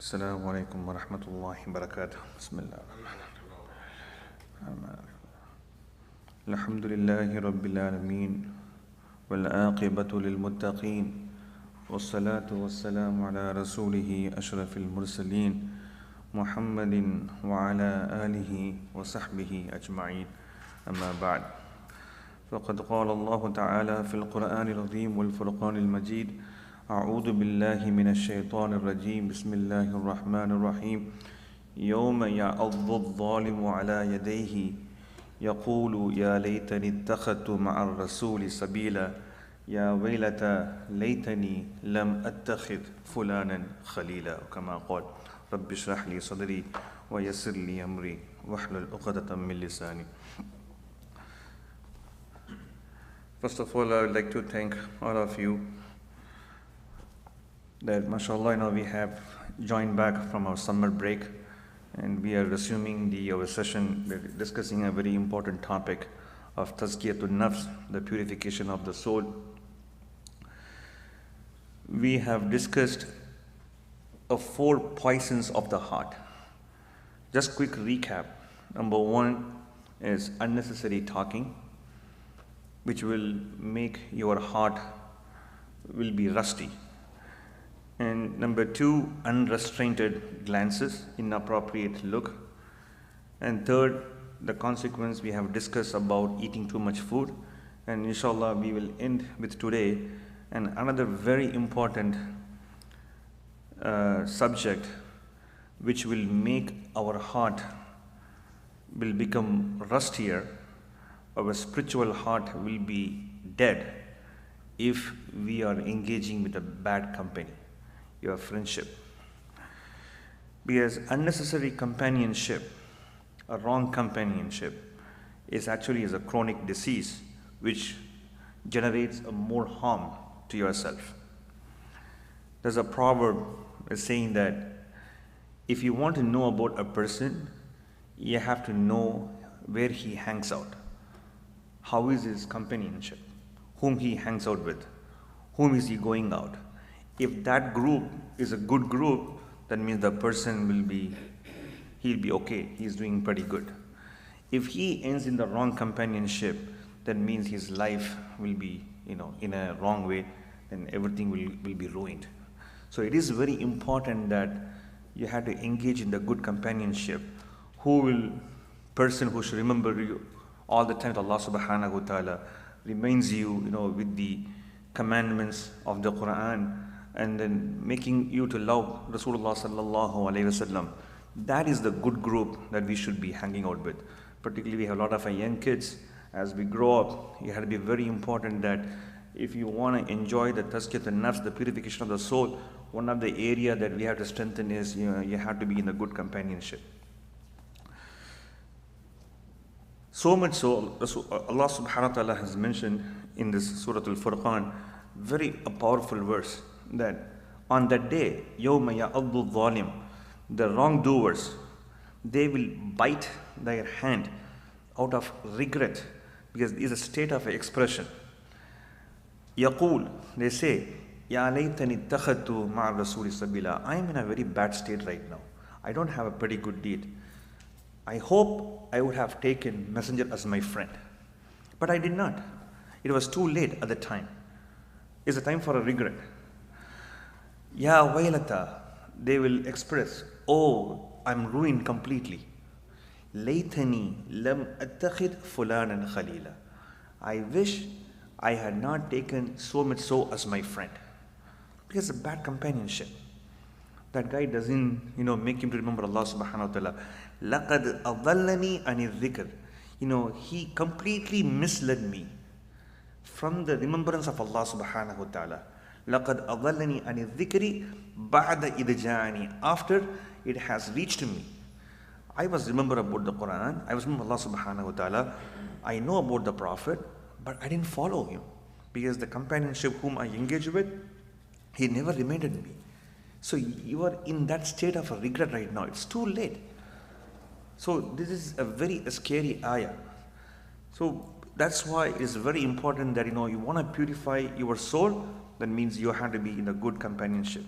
Assalamu alaikum wa rahmatullahi wa barakatuh. Bismillah. Alhamdulillahi rabbil alameen. Wal aqibatu lil muttaqeen. Wassalatu wassalamu ala rasulihi ashrafil mursaleen. Muhammadin wa ala alihi wa sahbihi ajma'een. Amma ba'd. فقد قال الله تعالى في القرآن العظيم والفرقان المجيد أعوذ بالله من الشيطان الرجيم بسم الله الرحمن الرحيم يوم يعض الظالم على يديه يقول يا ليتني اتخذت مع الرسول سبيلا يا ويلتى ليتني لم أتخذ فلانا خليلا كما قال رب اشرح لي صدري ويسر لي أمري واحلل عقدة من لساني. First of all, I would like to thank all of you that, mashallah, we have joined back from our summer break and we are resuming our session discussing a very important topic of Tazkiyatul Nafs, the purification of the soul. We have discussed 4 poisons of the heart. Just quick recap. Number 1 is unnecessary talking, which will make your heart will be rusty. And number 2, unrestrained glances, inappropriate look. And third, the consequence we have discussed about eating too much food. And inshallah, we will end with today and another very important subject, which will make our heart will become rustier. Our spiritual heart will be dead if we are engaging with a bad company, your friendship. Because unnecessary companionship, a wrong companionship, is actually a chronic disease which generates more harm to yourself. There's a proverb saying that if you want to know about a person, you have to know where he hangs out. How is his companionship? Whom he hangs out with? Whom is he going out? If that group is a good group, that means the person he'll be okay. He's doing pretty good. If he ends in the wrong companionship, that means his life will be, in a wrong way, then everything will be ruined. So it is very important that you have to engage in the good companionship. Person who should remember you all the time, Allah subhanahu wa ta'ala reminds you, with the commandments of the Quran, and then making you to love Rasulullah sallallahu alayhi wasallam. That is the good group that we should be hanging out with. Particularly, we have a lot of our young kids. As we grow up, you have to be very important that if you want to enjoy the Tazkiyatul Nafs, the purification of the soul, one of the area that we have to strengthen is, you have to be in a good companionship. So much so, Allah subhanahu wa ta'ala has mentioned in this Surah Al-Furqan, very powerful verse, that on that day, يَوْمَ يَعَضُّ الظَّالِمُ, the wrongdoers, they will bite their hand out of regret, because it is a state of expression. يَقُول, they say, يَا لَيْتَنِي اتَّخَذْتُ مَعَ الرَّسُولِ سَبِيلًا, I am in a very bad state right now. I don't have a pretty good deed. I hope I would have taken messenger as my friend. But I did not. It was too late at the time. It's a time for a regret. Ya waylata, they will express, oh, I'm ruined completely. Laytani lam attakhid fulanan khalila. I wish I had not taken so much so as my friend. Because it's a bad companionship. That guy doesn't, make him to remember Allah subhanahu wa ta'ala. لَقَدْ أَضَلَّنِي عَنِ الذِّكْرِ. He completely misled me from the remembrance of Allah subhanahu wa ta'ala. لَقَدْ أَضَلَّنِي عَنِ الذِّكْرِ بَعْدَ إِذْ جَاءَنِي. After it has reached me. I was remember about the Quran. I was remember Allah subhanahu wa ta'ala. I know about the Prophet, but I didn't follow him. Because the companionship whom I engaged with, he never reminded me. So you are in that state of a regret right now. It's too late. So this is a very scary ayah. So that's why it's very important that you want to purify your soul. That means you have to be in a good companionship.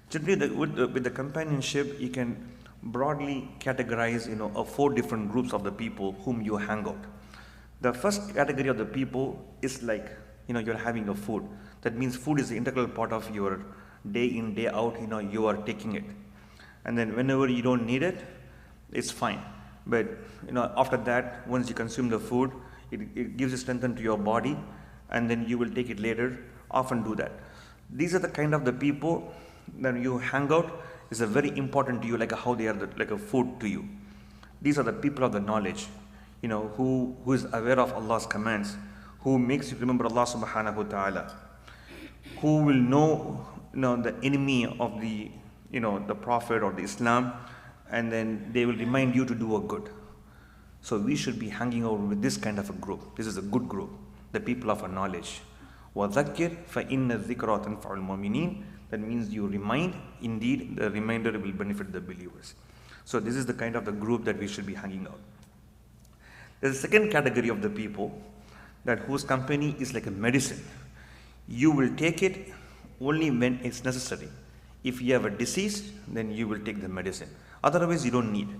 Generally, with the companionship, you can broadly categorize, 4 different groups of the people whom you hang out. The first category of the people is like, you're having a food. That means food is the integral part of your day in, day out, you are taking it. And then whenever you don't need it, it's fine. But, after that, once you consume the food, it gives you strength to your body, and then you will take it later. Often do that. These are the kind of the people that you hang out is a very important to you, like how they are like a food to you. These are the people of the knowledge, who is aware of Allah's commands, who makes you remember Allah subhanahu wa ta'ala, who will know, the enemy of the, the Prophet or the Islam, and then they will remind you to do a good. So we should be hanging out with this kind of a group. This is a good group, the people of our knowledge. وَذَكِّرْ فَإِنَّ الذِّكْرَى تَنْفَعُ الْمُؤْمِنِينَ. That means you remind, indeed the reminder will benefit the believers. So this is the kind of the group that we should be hanging out. There's a second category of the people that whose company is like a medicine. You will take it only when it's necessary. If you have a disease, then you will take the medicine. Otherwise, you don't need it.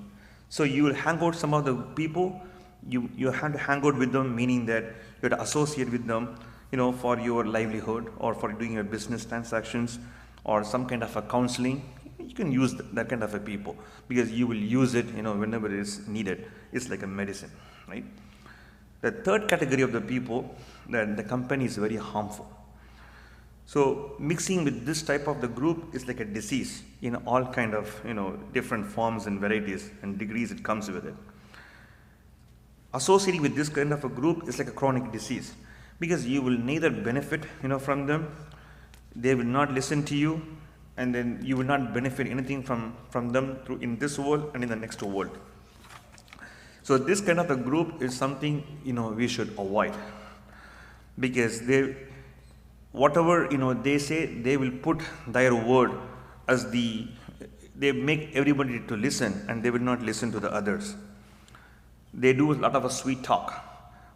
So you will hang out some of the people, you have to hang out with them, meaning that you have to associate with them, for your livelihood or for doing your business transactions or some kind of a counseling. You can use that kind of a people because you will use it, whenever it is needed. It's like a medicine, right? The third category of the people, that the company is very harmful. So mixing with this type of the group is like a disease in all kind of, different forms and varieties and degrees it comes with it. Associating with this kind of a group is like a chronic disease because you will neither benefit, from them, they will not listen to you, and then you will not benefit anything from them through in this world and in the next world. So this kind of a group is something, we should avoid because whatever they say, they will put their word as they make everybody to listen, and they will not listen to the others. They do a lot of a sweet talk,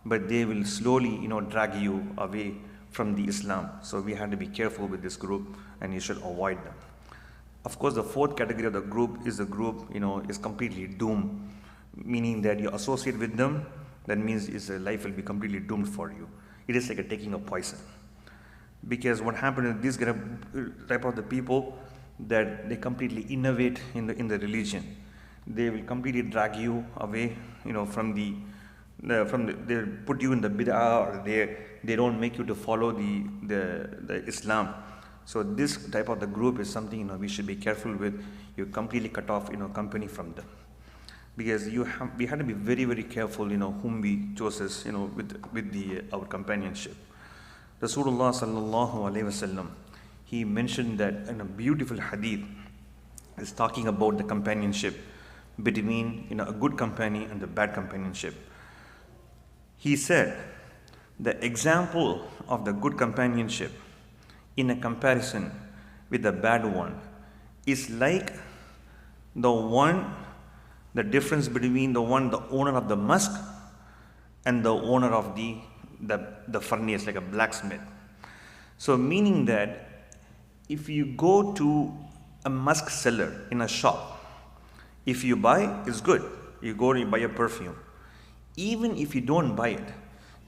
but they will slowly drag you away from the Islam. So we have to be careful with this group, and you should avoid them. Of course, the fourth category of the group is the group is completely doomed, meaning that you associate with them, that means life will be completely doomed for you. It is like taking a poison. Because what happened is this type of the people that they completely innovate in the religion. They will completely drag you away, from they put you in the bid'ah, or they don't make you to follow the Islam. So this type of the group is something we should be careful with. You completely cut off company from them, because we have to be very, very careful whom we chose as with our companionship. Rasulullah sallallahu alaihi wasallam, he mentioned that in a beautiful hadith is talking about the companionship between a good companion and the bad companionship. He said the example of the good companionship in a comparison with the bad one is like the difference between the owner of the musk and the owner of the furnace, like a blacksmith. So meaning that if you go to a musk seller in a shop, if you buy, it's good. You go and you buy a perfume. Even if you don't buy it,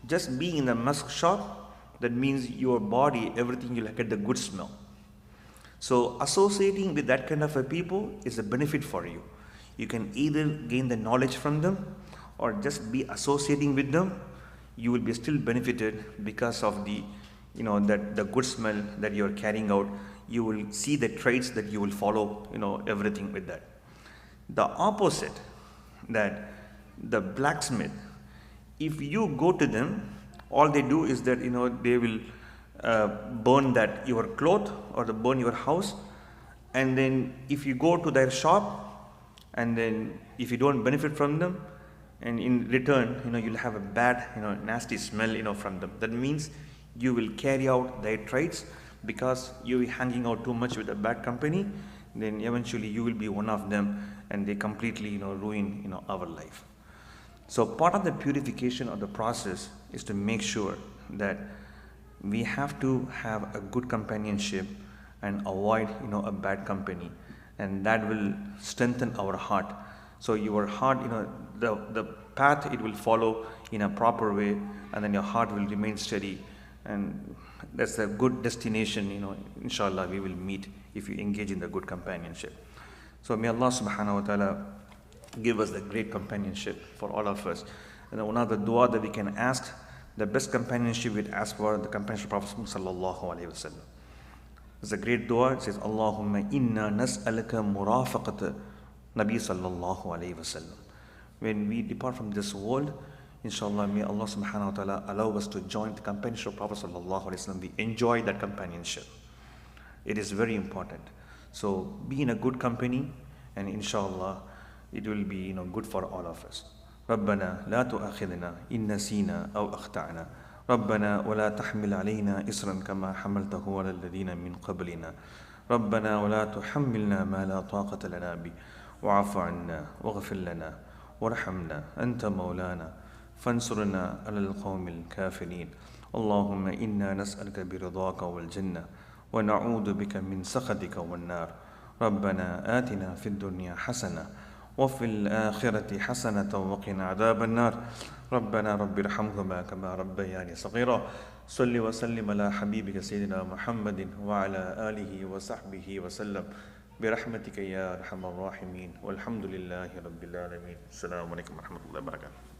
just being in the musk shop, that means your body, everything, you'll get the good smell. So associating with that kind of a people is a benefit for you. You can either gain the knowledge from them or just be associating with them. You will be still benefited because of the good smell that you are carrying out. You will see the traits that you will follow, everything with that. The opposite, that the blacksmith, if you go to them, all they do is that they will burn that your cloth or burn your house, and then if you go to their shop, and then if you don't benefit from them, and in return you'll have a bad nasty smell from them. That means you will carry out their traits because you're hanging out too much with a bad company. Then eventually you will be one of them, and they completely ruin our life. So part of the purification of the process is to make sure that we have to have a good companionship and avoid a bad company, and that will strengthen our heart. So your heart, the path it will follow in a proper way, and then your heart will remain steady, and that's a good destination, inshallah we will meet if you engage in the good companionship. So may Allah subhanahu wa ta'ala give us the great companionship for all of us. And one of the dua that we can ask, the best companionship we'd ask for, the companionship of Prophet sallallahu alaihi wasallam. It's a great dua. It says, Allahumma inna nas'alaka murafaqata Nabi sallallahu alaihi wasallam. When we depart from this world, inshallah, may Allah subhanahu wa ta'ala allow us to join the companionship of Prophet sallallahu alaihi wasallam. We enjoy that companionship. It is very important. So be in a good company, and inshallah it will be good for all of us. ربنا لا تؤاخذنا إن نسينا أو أخطأنا ربنا ولا تحمل علينا إصرا كما حملته على الذين من قبلنا ربنا ولا تحملنا ما لا طاقة لنا به واعف عنا واغفر لنا وارحمنا أنت مولانا فانصرنا على القوم الكافرين اللهم إنا نسألك برضاك والجنة ونعوذ بك من سخطك والنار ربنا آتنا في الدنيا حسنة وفي الآخرة حسنة وقنا عذاب النار ربنا رب ارحمهما كما ربياني صغيرا صل وسلم على حبيبك سيدنا محمد وعلى آله وصحبه وسلم برحمتك يا أرحم الراحمين والحمد لله رب العالمين. السلام عليكم ورحمة الله وبركاته.